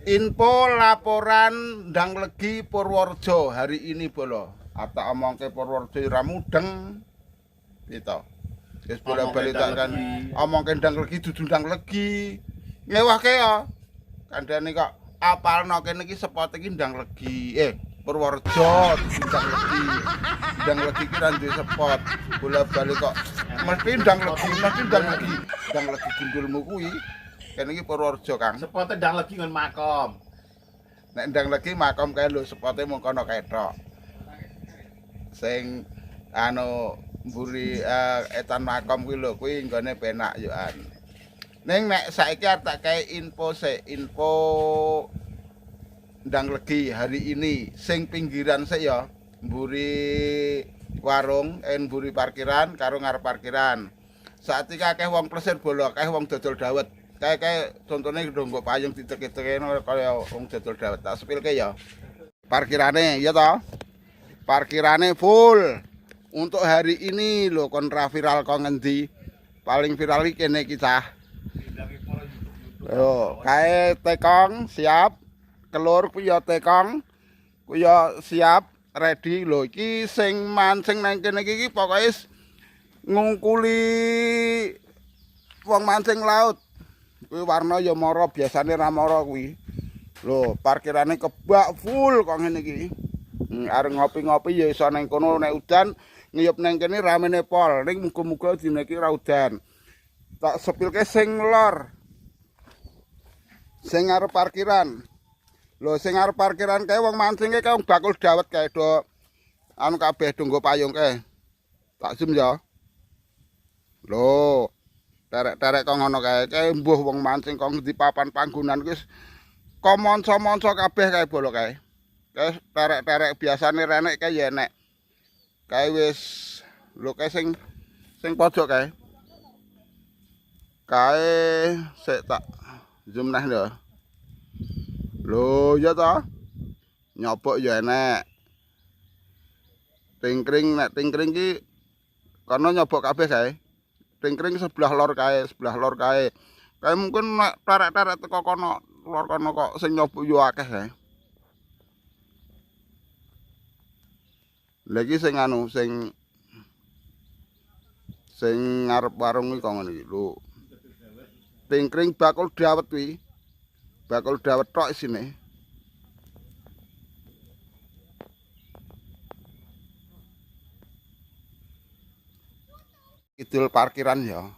Info laporan Ndang Legi Purworejo hari ini bolo. Ata omong ke Purworejo ora mudeng. Gitu. Wis bola-bali tak kan omong ke Ndang Legi dudu Ndang Legi. Ngewahke ya. Kandhane kok apalno kene iki spot iki Ndang Legi. Purworejo dudu Ndang Legi. Ndang Legi ki ra duwe spot. Bola-bali kok mesti Ndang Legi, Ndang Legi gundulmu kuwi. Kene iki Purworejo, Kang. Sepote Ndang Legi ngon makom. Nek Ndang Legi makom kae lho, sepote mung kono kae tok. Sing anu mburi etan makom kuwi lho, kuwi nggone penak yoan. Ning nek saiki arep tak kae info Ndang Legi hari ini sing pinggiran sik ya, mburi warung, mburi parkiran karo ngarep parkiran. Saat iki akeh wong plesir bola, akeh wong dodol dawet. Kayak contohnya ndonggo payung ditek-tekene kaya wong dodol dawet. Tak sepilke ya. Parkirane ya toh. Parkirane full. Untuk hari ini lho kon ra viral kok ngendi. Paling viral iki kene iki cah. Lho, kae tekong siap. Kelur kuwi ya tekong. Kuwi ya siap ready lho. Iki sing mancing nang kene iki pokoke ngungkuli wong mancing laut. Kuwi warna ya mara biasane ra mara kuwi. Lho, parkirane kebak full kok ngene iki. Arep ngopi-ngopi ya iso nang kono nek udan ngiyup nang kene ramene pol. Ning muga-muga dina iki ra udan. Tak sepilke sing lor. Sing arep parkiran. Lho, sing arep parkiran kae wong mancinge kae wong bakul dawet kae do anu kabeh do nggo payung kae. Tak zoom ya. Lho, terek-terek kok ngono kae mbuh wong mancing kok di papan panggonan wis kok monco-monco kabeh kae bolo kae. Kae terek-terek biasane renek kae ya enek. Kae wis lho kae sing pojok kae. Kae sik tak zoom neh lho. Lho ya ta. Nyobok ya enek. Tingkring nek tingkring ki kono nyobok kabeh kae. Tingkring sebelah lor kae. Kae mungkin nek tarik-tarik teko kono, lor kono kok sing nyobok yo akeh kae. Lagi sing anu sing ngarep warung iki kok ngene iki lho. Tingkring bakul dawet kuwi. Bakul dawet tok isine. Kidul parkiran ya.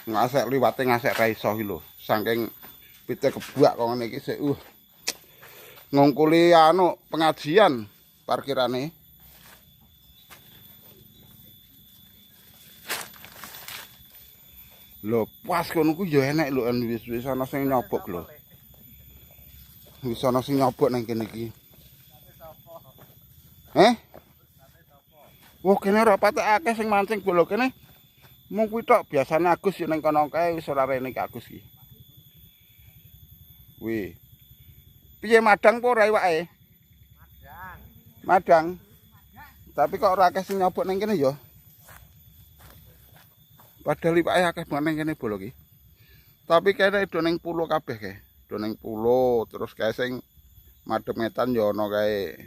Ngasek liwate ngasek ra iso iki lho. Saking pite kebak kok ngene iki sik ngungkuli anu pengajian parkirane. Lho, pas kono ku ya enek lho wis ana sing nyobok lho. Wis ana sing nyobok nang kene iki. Wah, kene ora patek akeh sing mancing bola kene. Mung kuwi tok biasane Agus yo nang kono kae wis ora rene Agus iki. Wih. Piye madang apa ora iwake? Madang. Tapi kok ora akeh sing nyobok nang kene ya? Padahal iwake akeh banget nang kene bola iki. Tapi kene do ning pulo kabeh kae. Do ning pulo terus kae sing madhep ngetan ya ana kae.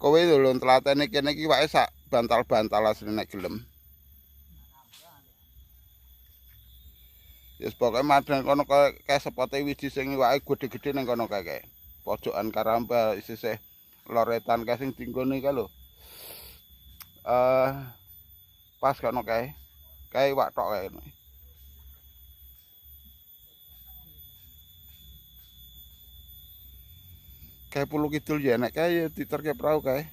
Kowe lho tlatene kene iki wae sak bantal-bantal asline nek gelem. Yes pokoke madang kono kae sepote wiji sing iwake gedhe-gedhe ning kono kae. Pojokan Karamba isih loretan kae sing dinggone kae lho. Pas kono kae. Kae iwak tok kae. Kae Pulo Kidul ya nek kae diterke perahu kae.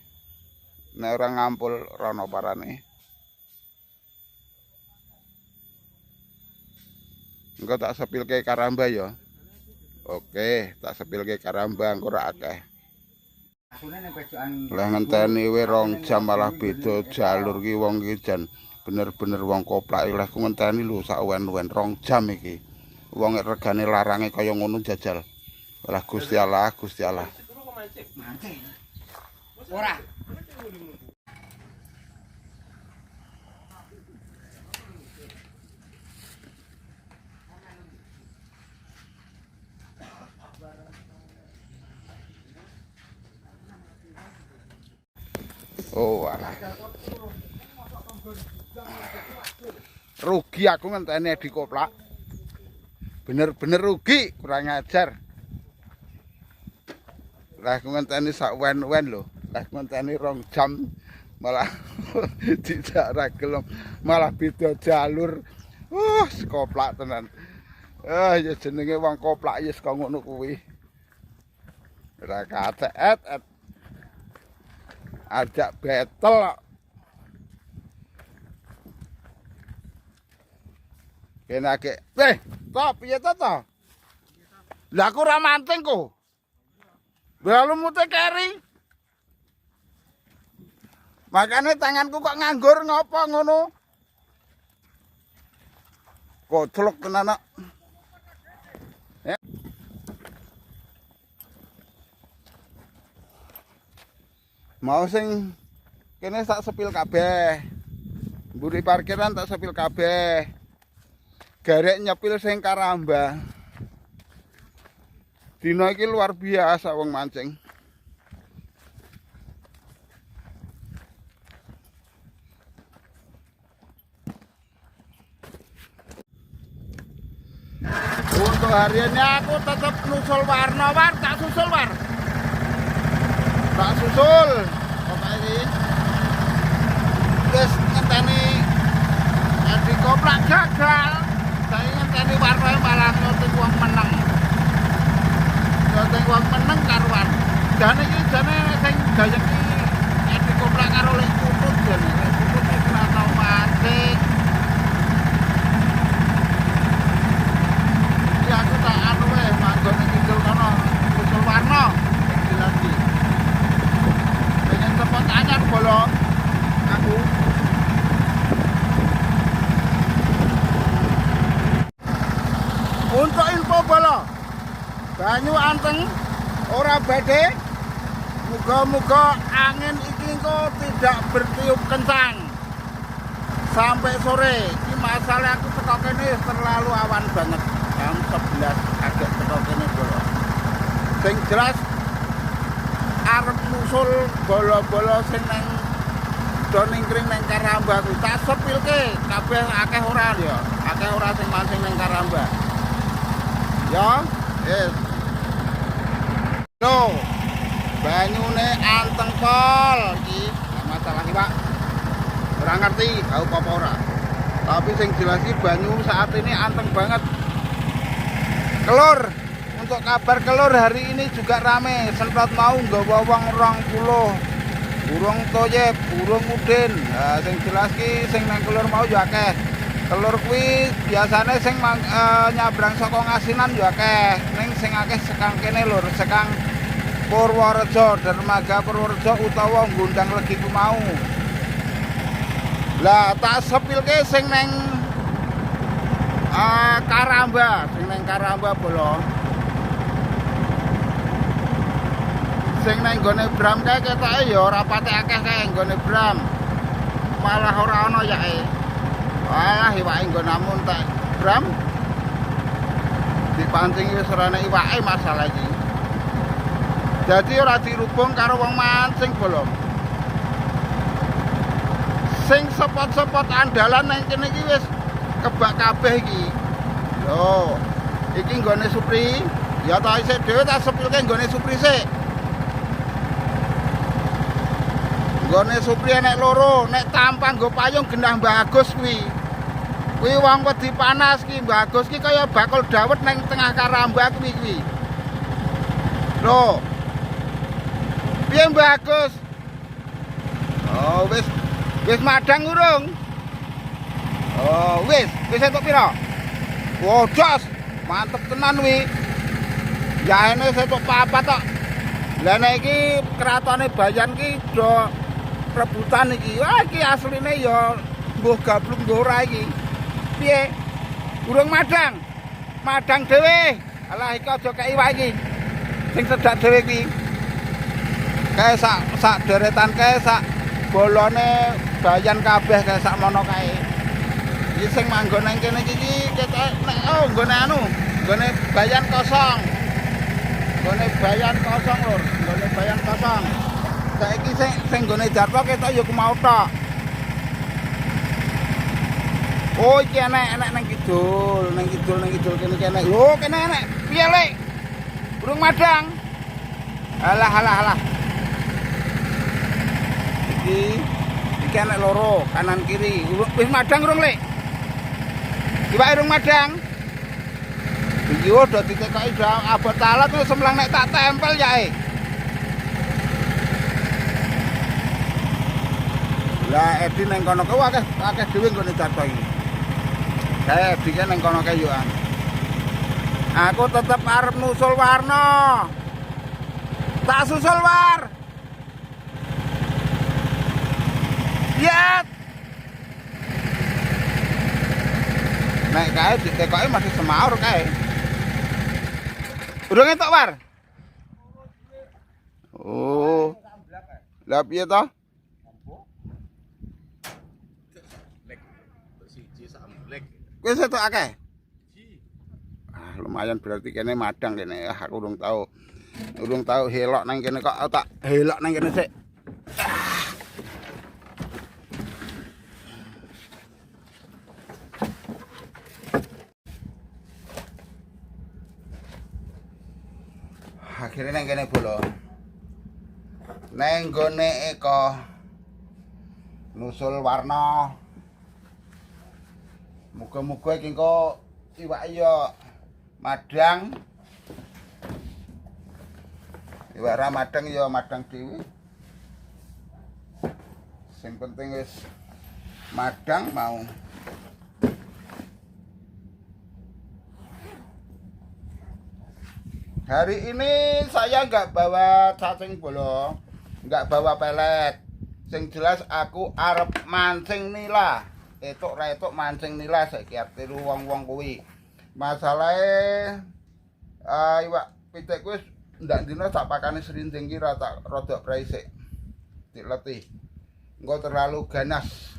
Nek ora ngampul rono parane. Engko tak sepilke Karamba ya. Oke, tak sepilke Karamba engko ora akeh. Lah ngenteni we 2 jam malah beda jalur ki wong iki jan bener-bener wong koplak oleh ku ngenteni lho sak wen-wen 2 jam iki. Wong regane larange kaya ngono jajal. Lah Gusti Allah, Gusti Allah. Ora. Oh, alah. Rugi aku ngenteni dikoplak. Bener-bener rugi, kurang ajar. Lah aku ngenteni sak wen-wen lho. Lah ngenteni 2 jam malah tidak ra gelem, malah beda jalur. Koplak tenan. Ya jenenge wong koplak ya kok ngono kuwi. Ora katek ajak betel. Kenake, to piye to? Lah aku ora manting kok. Lalu mute keri. Makane tanganku kok nganggur ngopo ngono? Koclok tenan. Mau sing kene sak sepil kabeh. Mburi parkiran tak sepil kabeh. Garek nyepil sing Karamba. Dina iki luar biasa wong mancing. Untuk hari ini aku tetap nusul warna war, tak susul war. Tak susul. Apa ini? Terus ngenteni di koplak gagal. Saya ngenteni warna malah nyoting wong meneng. Nyoting wong meneng karuan. Jane iki jane sing gayeng iki di koplak karo lek putut jane. Lek putut iki ora tau mancing. Ya aku tak anu wae manggon ning kidul kono. Usul warna iki lagi. Pengen sepot anyar bolo aku. Untuk info bolo. Banyu anteng ora badhe. Muga-muga angin iki kok tidak bertiup kencang sampai sore. Ini masalah aku teko kene terlalu awan banget. Jam 11 agak teko kene bolo. Sing jelas arep nusul bolo-bolo sing nang do ningkring nang Karamba kuwi tak sepilke kabeh akeh ora ya. Akeh ora sing mancing nang Karamba. Ya, Loh, banyune anteng pol iki. Gak masalah iki, Pak. Ora ngerti kau apa ora. Tapi sing jelas iki banyu saat ini anteng banget. Kelur, untuk kabar kelur hari ini juga rame. Sempat mau nggawa wong 20. Burung toyib, burung udin. Nah, sing jelas ki sing nang kelur mau yo akeh. Telur kuwi biasane sing nyabrang saka Ngasinan yo akeh. Ning sing akeh sekang kene lur, sekang Purworejo, dermaga Purworejo utawa Gundang Legi ku mau. Lah tak sepilke sing neng Karamba, sing neng Karamba bolo. Sing neng gone Bram kae ketoke ya ora patek akeh kae nggone Bram. Malah ora ana yae. Walah iwake nggo namun tak Bram. Dipancing wis ora ana iwake masalah iki. Jadi ora dirubung karo wong mancing bolong. Sing sepot-sepot andalan nang kene iki wis kebak kabeh iki. Lho, iki nggone Supri. Ya ta isih dhewe tak sepilke nggone Supri sik. Nggone Supri nek loro, nek tampang nggo payung genah bagus kuwi. Kuwi wong wedi panas ki, bagus ki kaya bakul dawet nang tengah Karamba kuwi. Lho. Piye bagus? Oh, wis madang urung? Oh, wis entuk pira? Wo, jos. Mantep tenan kuwi. Yaene entuk 4 tok. Lah nek iki kratone Bayan ki do rebutan iki. Wah, iki asline ya mbuh gablung mbuh ora iki. Piye? Urung madang. Madang dhewe. Alah iki aja kei wae iki. Sing sedak dhewe iki. Kae sak deretan kae sak bolone Bayan kabeh kae sak mono kae. Iki sing manggon nang kene iki ketek nek nggone anu, nggone Bayan kosong. Nggone Bayan kosong lur, nggone Bayan kosong. saiki sing nggone Jarto ketok ya ku mau tok. Oh iki enek nang kidul kene kene. Lho kene enek. Piye Lek? Burung madang. Alah. Iki enek loro, kanan kiri. Wis madang urung Lek? Iwake urung madang. Iya udah ditekoki abot alat wis semlang nek tak tempel yae. Lah Edi nang kono ku akeh dhewe nggone Jarto iki. Kae Edi kan nang kono kae yo. Aku tetep arep nusul Warna. Tak susul War. Yat. Nek kae ditekoki masih semaur kae. Urung entuk War. Oh. Lah piye to? Wis entuk akeh. Lumayan berarti kene madang kene. Aku urung tahu helok nang kene kok tak helok nang kene sik. Akhirnya nang kene bolo. Nang gone Eko nusul Warna. Muga-muga iki engko iwak ya madang. Iwak ra madang ya madang dhewe. Sing penting wis madang mau. Hari ini saya nggak bawa cacing bolo, nggak bawa pelet. Sing jelas aku arep mancing nila. Etuk mancing nila saiki tiru wong-wong kuwi. Masalahe iwak pitik wis ndak dina tak pakane serinding ki rada prai sik. Diletih. Engko terlalu ganas.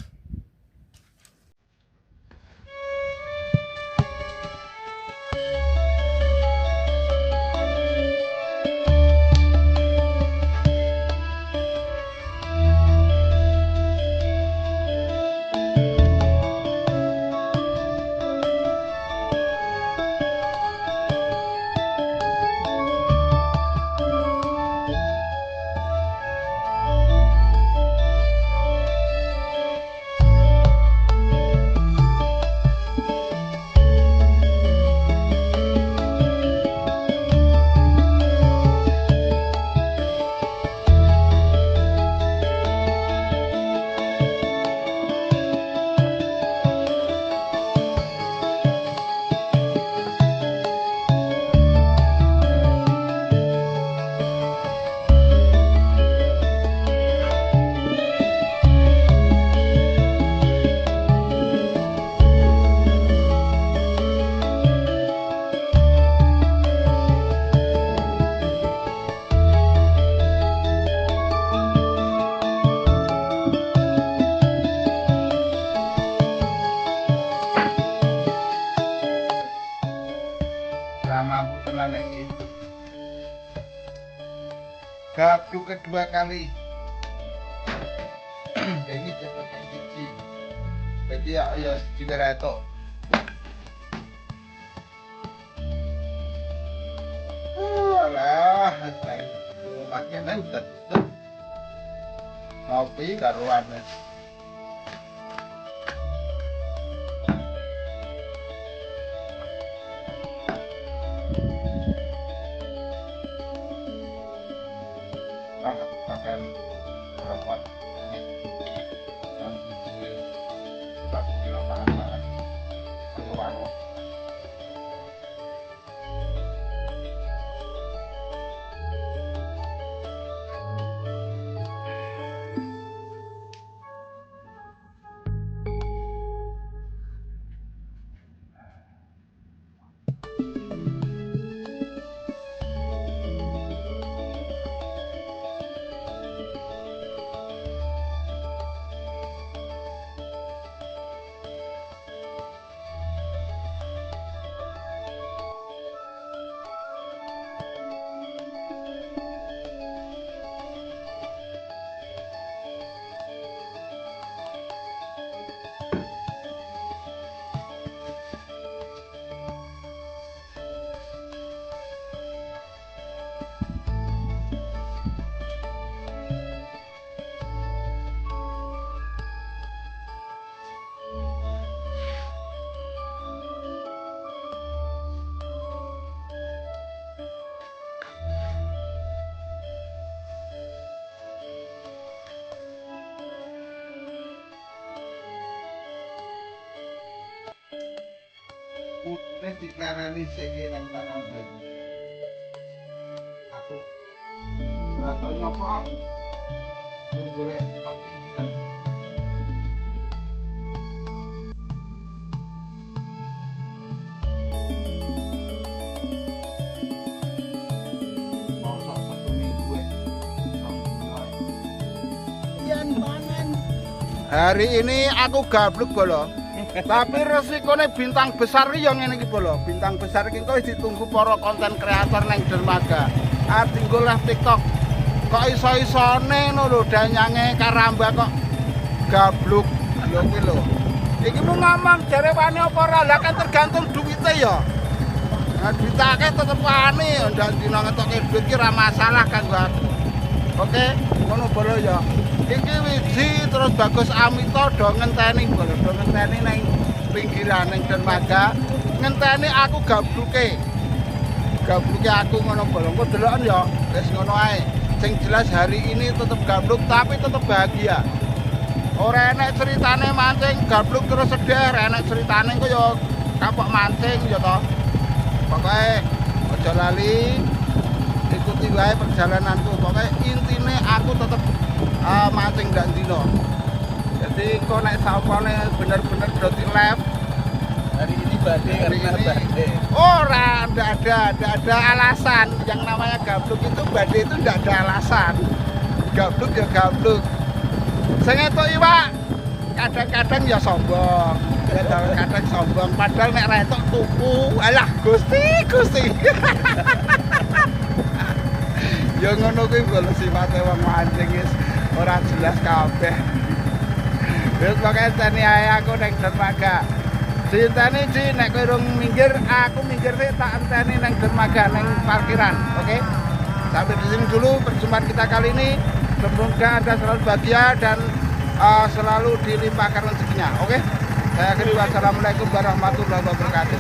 Mampu tenan iki. Gabdu kedua kali. Ini cepet cici. Berarti ya juga reto. Alah, pakaian tetep. Ngopi karuan. Akan rapat dan tak kira apa keluar. Nek diklarani sing nang tangan bayi. Aku atau nyapa boleh mau satu minggu hari ini aku gablek bolo. Tapi resikone bintang besar iki yo ngene iki bolo. Bintang besar iki kok ditunggu para konten kreator nang dermaga. Tinggo live TikTok. Kok iso-isone ngono lho danyange karamba kok gabluk yo kuwi lho. Iki mu ngomong jare wani apa ora? Lah kan tergantung duwite ya. Nah, duit akeh tetep wani, ndak dina ngetoke duit ki ora masalah kanggo aku. Oke, ngono bolo ya. Iki wiji terus Bagus Amito do ngenteni bolo, do ngenteni nang pinggiran nang dermaga, ngenteni aku gabluke. Gabluke aku ngono bolo. Engko deloken ya, wis ngono ae. Sing jelas hari ini tetep gabluk tapi tetep bahagia. Ora enek ceritane mancing gabluk terus sedher, enek ceritane kok ya kapok mancing ya toh. Pokoke aja lali ikuti wae perjalananku. Pokoke intine aku tetep mancing ndak dino. Jadi kok nek sapane bener-bener doti live Hari ini badai karena badai. ora ndak ada alasan. Yang namanya gabluk itu badai itu ndak ada alasan. Gabluk ya gabluk. Sing etuk iwak kadang-kadang ya sombong. Kadang-kadang sombong padahal nek ra etuk tuku. Alah Gusti. Ya ngono kuwi lho sifate wong mancing wis ora jelas kabeh. Wis pokoke teni ae aku ning dermaga. Dinteni Ci nek kowe urung minggir, aku minggir sih tak enteni ning dermaga ning parkiran, oke? Sampai di sini dulu perjumpaan kita kali ini. Semoga Anda selalu bahagia dan selalu dilimpahkan rezekinya, oke? Saya akhiri wassalamualaikum warahmatullahi wabarakatuh.